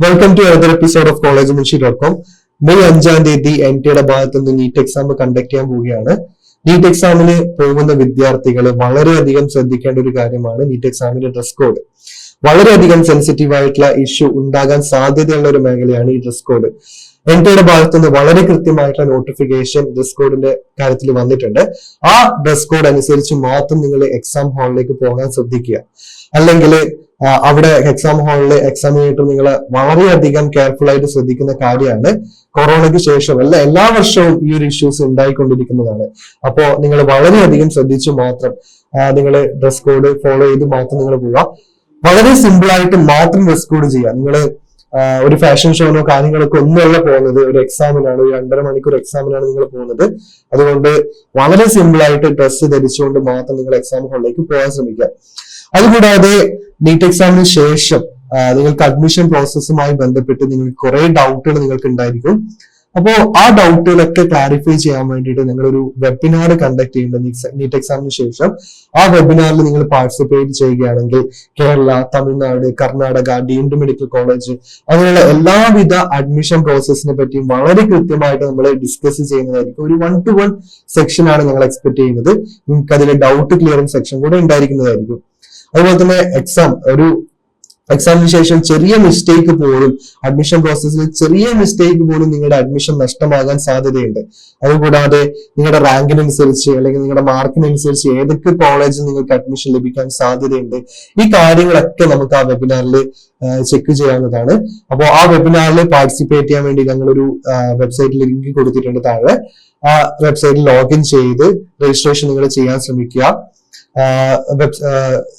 Welcome to another episode of collegemunshi.com. May 5-ാം തീയതി NTA ഭാഗത്ത് നിന്ന് നീറ്റ് എക്സാം കണ്ടക്ട് ചെയ്യാൻ പോവുകയാണ്. നീറ്റ് എക്സാമിന് പോകുന്ന വിദ്യാർത്ഥികൾ വളരെയധികം ശ്രദ്ധിക്കേണ്ട ഒരു കാര്യമാണ് നീറ്റ് എക്സാമിന്റെ ഡ്രസ് കോഡ്. വളരെയധികം സെൻസിറ്റീവ് ആയിട്ടുള്ള ഇഷ്യൂ ഉണ്ടാകാൻ സാധ്യതയുള്ള ഒരു മേഖലയാണ് ഈ ഡ്രസ് കോഡ്. NTA ഭാഗത്ത് നിന്ന് വളരെ കൃത്യമായിട്ടുള്ള നോട്ടിഫിക്കേഷൻ ഡ്രസ് കോഡിന്റെ കാര്യത്തിൽ വന്നിട്ടുണ്ട്. ആ ഡ്രസ് കോഡ് അനുസരിച്ച് മാത്രം നിങ്ങൾ എക്സാം ഹാളിലേക്ക് പോകാൻ ശ്രദ്ധിക്കുക. അല്ലെങ്കിൽ അവിടെ എക്സാം ഹാളിൽ എക്സാമിനേറ്റർ നിങ്ങൾ വളരെയധികം കെയർഫുൾ ആയിട്ട് ശ്രദ്ധിക്കുന്ന കാര്യമാണ്. കൊറോണയ്ക്ക് ശേഷം എല്ലാ വർഷവും ഈ ഒരു ഇഷ്യൂസ് ഉണ്ടായിക്കൊണ്ടിരിക്കുന്നതാണ്. അപ്പോ നിങ്ങൾ വളരെയധികം ശ്രദ്ധിച്ചു മാത്രം നിങ്ങൾ ഡ്രസ് കോഡ് ഫോളോ ചെയ്ത് മാത്രം നിങ്ങൾ പോവുക. വളരെ സിമ്പിൾ ആയിട്ട് മാത്രം ഡ്രസ് കോഡ് ചെയ്യുക. നിങ്ങൾ ഒരു ഫാഷൻ ഷോനോ കാര്യങ്ങളൊക്കെ ഒന്നുമല്ല പോകുന്നത്, ഒരു എക്സാമിനാണ്, ഒരു 2.5 മണിക്കൂർ എക്സാമിനാണ് നിങ്ങൾ പോകുന്നത്. അതുകൊണ്ട് വളരെ സിമ്പിൾ ആയിട്ട് ഡ്രസ്സ് ധരിച്ചുകൊണ്ട് മാത്രം നിങ്ങൾ എക്സാം ഹാളിലേക്ക് പോകാൻ ശ്രമിക്കുക. അതുകൂടാതെ നീറ്റ് എക്സാമിന് ശേഷം നിങ്ങൾക്ക് അഡ്മിഷൻ പ്രോസസ്സുമായി ബന്ധപ്പെട്ട് നിങ്ങൾക്ക് കുറെ ഡൗട്ടുകൾ നിങ്ങൾക്ക് ഉണ്ടായിരിക്കും. അപ്പോൾ ആ ഡൗട്ടുകളൊക്കെ ക്ലാരിഫൈ ചെയ്യാൻ വേണ്ടിയിട്ട് നിങ്ങളൊരു വെബിനാർ കണ്ടക്ട് ചെയ്യുന്നുണ്ട് നീറ്റ് എക്സാമിന് ശേഷം. ആ വെബിനാറിൽ നിങ്ങൾ പാർട്ടിസിപ്പേറ്റ് ചെയ്യുകയാണെങ്കിൽ Kerala, Tamil Nadu, Karnataka, deemed medical college അങ്ങനെയുള്ള എല്ലാവിധ അഡ്മിഷൻ പ്രോസസ്സിനെ പറ്റിയും വളരെ കൃത്യമായിട്ട് നമ്മൾ ഡിസ്കസ് ചെയ്യുന്നതായിരിക്കും. ഒരു 1-to-1 സെക്ഷനാണ് ഞങ്ങൾ എക്സ്പെക്ട് ചെയ്യുന്നത്. നിങ്ങൾക്ക് അതിലെ ഡൗട്ട് ക്ലിയറിംഗ് സെക്ഷൻ കൂടെ ഉണ്ടായിരിക്കുന്നതായിരിക്കും. അതുപോലെ തന്നെ എക്സാമിന് ശേഷം ചെറിയ മിസ്റ്റേക്ക് പോലും, അഡ്മിഷൻ പ്രോസസ്സിൽ ചെറിയ മിസ്റ്റേക്ക് പോലും നിങ്ങളുടെ അഡ്മിഷൻ നഷ്ടമാകാൻ സാധ്യതയുണ്ട്. അതുകൂടാതെ നിങ്ങളുടെ റാങ്കിനനുസരിച്ച് അല്ലെങ്കിൽ നിങ്ങളുടെ മാർക്കിനനുസരിച്ച് ഏതൊക്കെ കോളേജിൽ നിങ്ങൾക്ക് അഡ്മിഷൻ ലഭിക്കാൻ സാധ്യതയുണ്ട്. ഈ കാര്യങ്ങളൊക്കെ നമുക്ക് ആ വെബിനാറിൽ ചെക്ക് ചെയ്യാവുന്നതാണ്. അപ്പോൾ ആ വെബിനാറിൽ പാർട്ടിസിപ്പേറ്റ് ചെയ്യാൻ വേണ്ടി ഞങ്ങളൊരു വെബ്സൈറ്റിൽ ലിങ്ക് കൊടുത്തിട്ടുണ്ട് താഴെ. ആ വെബ്സൈറ്റിൽ ലോഗിൻ ചെയ്ത് രജിസ്ട്രേഷൻ നിങ്ങൾ ചെയ്യാൻ ശ്രമിക്കുക.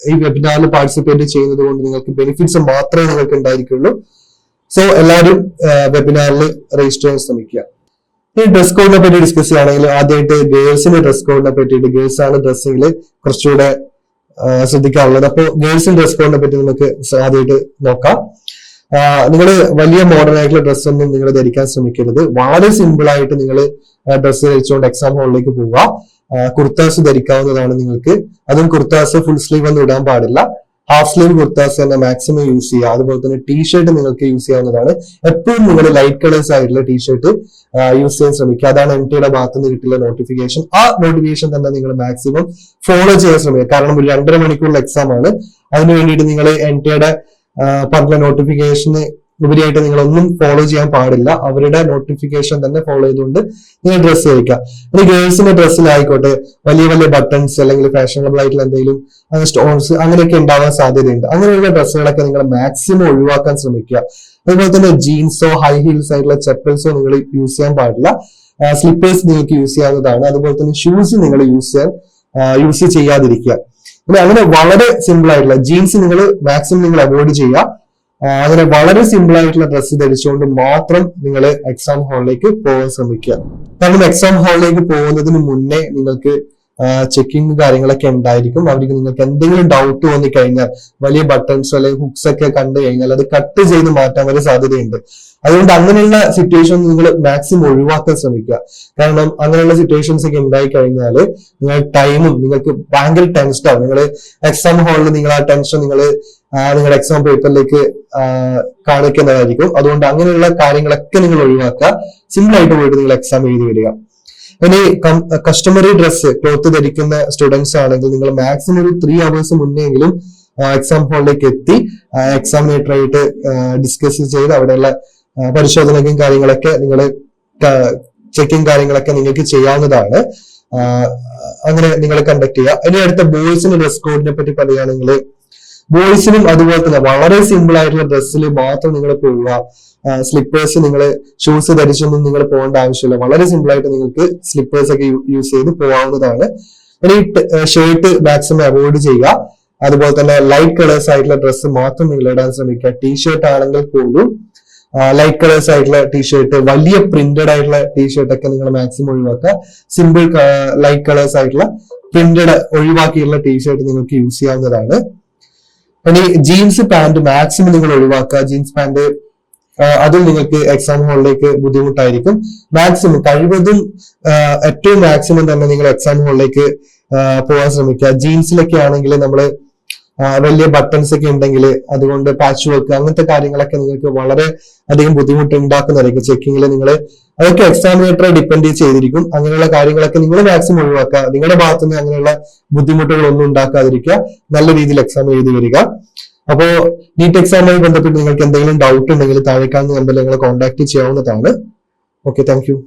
ഈ വെബിനാറിൽ പാർട്ടിസിപ്പേറ്റ് ചെയ്യുന്നത് കൊണ്ട് നിങ്ങൾക്ക് ബെനിഫിറ്റ്സ് മാത്രമേ നിങ്ങൾക്ക് ഉണ്ടായിരിക്കുള്ളൂ. സോ എല്ലാവരും വെബിനാറിൽ രജിസ്റ്റർ ചെയ്യാൻ ശ്രമിക്കുക. ഈ ഡ്രസ് കോഡിനെ പറ്റി ഡിസ്കസ് ചെയ്യുകയാണെങ്കിൽ ആദ്യമായിട്ട് ഗേൾസിന്റെ ഡ്രസ് കോഡിനെ പറ്റിയിട്ട്, ഗേൾസ് ആണ് ഡ്രസ്സിൽ കുറച്ചുകൂടെ ശ്രദ്ധിക്കാറുള്ളത്. അപ്പോൾ ഗേൾസിന്റെ ഡ്രസ് കോഡിനെ പറ്റി നമുക്ക് ആദ്യമായിട്ട് നോക്കാം. നിങ്ങൾ വലിയ മോഡേൺ ആയിട്ടുള്ള ഡ്രസ്സ് ഒന്നും നിങ്ങൾ ധരിക്കാൻ ശ്രമിക്കരുത്. വളരെ സിമ്പിൾ ആയിട്ട് നിങ്ങൾ ഡ്രസ്സ് ധരിച്ചുകൊണ്ട് എക്സാം ഹാളിലേക്ക് പോവുക. കുർത്താസ് ധരിക്കാവുന്നതാണ് നിങ്ങൾക്ക്. അതും കുർത്താസ് ഫുൾ സ്ലീവ് ഒന്നും ഇടാൻ പാടില്ല. ഹാഫ് സ്ലീവ് കുർത്താസ് തന്നെ മാക്സിമം യൂസ് ചെയ്യുക. അതുപോലെ തന്നെ ടീഷർട്ട് നിങ്ങൾക്ക് യൂസ് ചെയ്യാവുന്നതാണ്. എപ്പോഴും നിങ്ങൾ ലൈറ്റ് കളേഴ്സ് ആയിട്ടുള്ള ടീഷർട്ട് യൂസ് ചെയ്യാൻ ശ്രമിക്കുക. അതാണ് NTAയുടെ ഭാഗത്ത് നിന്ന് കിട്ടിയുള്ള നോട്ടിഫിക്കേഷൻ. ആ നോട്ടിഫിക്കേഷൻ തന്നെ നിങ്ങൾ മാക്സിമം ഫോളോ ചെയ്യാൻ ശ്രമിക്കുക. കാരണം ഒരു 2.5 മണിക്കൂറുള്ള എക്സാം ആണ്. അതിനു വേണ്ടിയിട്ട് നിങ്ങൾ NTAയുടെ പറഞ്ഞ നോട്ടിഫിക്കേഷന് ഉപരിയായിട്ട് നിങ്ങൾ ഒന്നും ഫോളോ ചെയ്യാൻ പാടില്ല. അവരുടെ നോട്ടിഫിക്കേഷൻ തന്നെ ഫോളോ ചെയ്തുകൊണ്ട് നിങ്ങൾ ഡ്രസ്സ് ധരിക്കുക. ഇനി ഗേൾസിന്റെ ഡ്രസ്സിലായിക്കോട്ടെ വലിയ വലിയ ബട്ടൺസ് അല്ലെങ്കിൽ ഫാഷനബിൾ ആയിട്ടുള്ള എന്തെങ്കിലും സ്റ്റോൺസ് അങ്ങനെയൊക്കെ ഉണ്ടാവാൻ സാധ്യതയുണ്ട്. അങ്ങനെയുള്ള ഡ്രസ്സുകളൊക്കെ നിങ്ങൾ മാക്സിമം ഒഴിവാക്കാൻ ശ്രമിക്കുക. അതുപോലെ തന്നെ ജീൻസോ ഹൈ ഹീൽസ് ആയിട്ടുള്ള ചെപ്പൽസോ നിങ്ങൾ യൂസ് ചെയ്യാൻ പാടില്ല. സ്ലിപ്പേഴ്സ് നിങ്ങൾക്ക് യൂസ് ചെയ്യാവുന്നതാണ്. അതുപോലെ തന്നെ ഷൂസ് നിങ്ങൾ യൂസ് ചെയ്യാതിരിക്കുക. അങ്ങനെ വളരെ സിമ്പിൾ ആയിട്ടുള്ള ജീൻസ് നിങ്ങൾ മാക്സിമം നിങ്ങൾ അവോയ്ഡ് ചെയ്യുക. അങ്ങനെ വളരെ സിമ്പിൾ ആയിട്ടുള്ള ഡ്രസ്സ് ധരിച്ചുകൊണ്ട് മാത്രം നിങ്ങൾ എക്സാം ഹാളിലേക്ക് പോകാൻ ശ്രമിക്കുക. കാരണം എക്സാം ഹാളിലേക്ക് പോകുന്നതിന് മുന്നേ നിങ്ങൾക്ക് ചെക്കിങ് കാര്യങ്ങളൊക്കെ ഉണ്ടായിരിക്കും. അവർക്ക് നിങ്ങൾക്ക് എന്തെങ്കിലും ഡൗട്ട് തോന്നി കഴിഞ്ഞാൽ വലിയ ബട്ടൺസോ അല്ലെങ്കിൽ ഹുക്സ് ഒക്കെ കണ്ടു കഴിഞ്ഞാൽ അത് കട്ട് ചെയ്ത് മാറ്റാൻ വരെ സാധ്യതയുണ്ട്. അതുകൊണ്ട് അങ്ങനെയുള്ള സിറ്റുവേഷൻ നിങ്ങൾ മാക്സിമം ഒഴിവാക്കാൻ ശ്രമിക്കുക. കാരണം അങ്ങനെയുള്ള സിറ്റുവേഷൻസ് ഒക്കെ ഉണ്ടായി കഴിഞ്ഞാൽ നിങ്ങൾ ടൈമും നിങ്ങൾക്ക് ഭയങ്കര ടെൻഷൻ ആവും. നിങ്ങൾ എക്സാം ഹാളിൽ നിങ്ങൾ ആ ടെൻഷൻ നിങ്ങളുടെ എക്സാം പേപ്പറിലേക്ക് കാണിക്കുന്നതായിരിക്കും. അതുകൊണ്ട് അങ്ങനെയുള്ള കാര്യങ്ങളൊക്കെ നിങ്ങൾ ഒഴിവാക്കുക. സിമ്പിൾ ആയിട്ട് പോയിട്ട് നിങ്ങൾ എക്സാം എഴുതി വരിക. ഇനി കസ്റ്റമറി ഡ്രസ്സ് ക്ലോത്ത് ധരിക്കുന്ന സ്റ്റുഡൻസ് ആണെങ്കിൽ നിങ്ങൾ മാക്സിമം ഒരു 3 hours മുന്നെങ്കിലും എക്സാം ഹാളിലേക്ക് എത്തി എക്സാമിനേറ്ററായിട്ട് ഡിസ്കസ് ചെയ്ത് അവിടെയുള്ള പരിശോധനയും കാര്യങ്ങളൊക്കെ നിങ്ങൾ ചെക്കിങ് കാര്യങ്ങളൊക്കെ നിങ്ങൾക്ക് ചെയ്യാവുന്നതാണ്. അങ്ങനെ നിങ്ങൾ കണ്ടക്ട് ചെയ്യുക. ഇനി അടുത്ത ബോയ്സിന്റെ ഡ്രസ് കോഡിനെ പറ്റി പറയുകയാണെങ്കിൽ ബോയ്സിനും അതുപോലെ തന്നെ വളരെ സിമ്പിൾ ആയിട്ടുള്ള ഡ്രസ്സിൽ മാത്രം നിങ്ങൾ പോവുക. സ്ലിപ്പേഴ്സ് നിങ്ങൾ ഷൂസ് ധരിച്ചൊന്നും നിങ്ങൾ പോകേണ്ട ആവശ്യമില്ല. വളരെ സിമ്പിൾ ആയിട്ട് നിങ്ങൾക്ക് സ്ലിപ്പേഴ്സ് ഒക്കെ യൂസ് ചെയ്ത് പോകാവുന്നതാണ്. ഇനി ഷർട്ട് മാക്സിമം അവോയ്ഡ് ചെയ്യുക. അതുപോലെ തന്നെ ലൈറ്റ് കളേഴ്സ് ആയിട്ടുള്ള ഡ്രസ്സ് മാത്രം നിങ്ങൾ ഇടാൻ ശ്രമിക്കുക. ടീഷർട്ട് ആണെങ്കിൽ പോലും ലൈറ്റ് കളേഴ്സ് ആയിട്ടുള്ള ടീഷർട്ട്, വലിയ പ്രിന്റഡ് ആയിട്ടുള്ള ടീഷർട്ട് ഒക്കെ നിങ്ങൾ മാക്സിമം ഒഴിവാക്കുക. സിമ്പിൾ ലൈറ്റ് കളേഴ്സ് ആയിട്ടുള്ള പ്രിന്റഡ് ഒഴിവാക്കിയുള്ള ടീഷർട്ട് നിങ്ങൾക്ക് യൂസ് ചെയ്യാവുന്നതാണ്. ഇനി ജീൻസ് പാന്റ് മാക്സിമം നിങ്ങൾ ഒഴിവാക്കുക. ജീൻസ് പാന്റ് അതും നിങ്ങൾക്ക് എക്സാം ഹാളിലേക്ക് ബുദ്ധിമുട്ടായിരിക്കും. മാക്സിമം കഴിവതും ഏറ്റവും മാക്സിമം തന്നെ നിങ്ങൾ എക്സാം ഹാളിലേക്ക് പോകാൻ ശ്രമിക്കുക. ജീൻസിലൊക്കെ ആണെങ്കിൽ നമ്മൾ വലിയ ബട്ടൺസ് ഒക്കെ ഉണ്ടെങ്കിൽ അതുകൊണ്ട് പാച്ച് വർക്ക് അങ്ങനത്തെ കാര്യങ്ങളൊക്കെ നിങ്ങൾക്ക് വളരെ അധികം ബുദ്ധിമുട്ട് ഉണ്ടാക്കുന്നതായിരിക്കും ചെക്കിങ്ങിൽ. നിങ്ങൾ അതൊക്കെ എക്സാമിനേറ്ററെ ഡിപ്പെൻഡ് ചെയ്തിരിക്കും. അങ്ങനെയുള്ള കാര്യങ്ങളൊക്കെ നിങ്ങൾ മാക്സിമം ഒഴിവാക്കുക. നിങ്ങളുടെ ഭാഗത്തുനിന്ന് അങ്ങനെയുള്ള ബുദ്ധിമുട്ടുകളൊന്നും ഉണ്ടാക്കാതിരിക്കുക. നല്ല രീതിയിൽ എക്സാം എഴുതി വരിക. അപ്പോ നീറ്റ് എക്സാമുമായി ബന്ധപ്പെട്ട് നിങ്ങൾക്ക് എന്തെങ്കിലും ഡൗട്ട് ഉണ്ടെങ്കിൽ താഴെ കാണുന്ന നമ്പറിൽ നിങ്ങളെ കോൺടാക്ട് ചെയ്യാവുന്നതാണ്. Okay, thank you.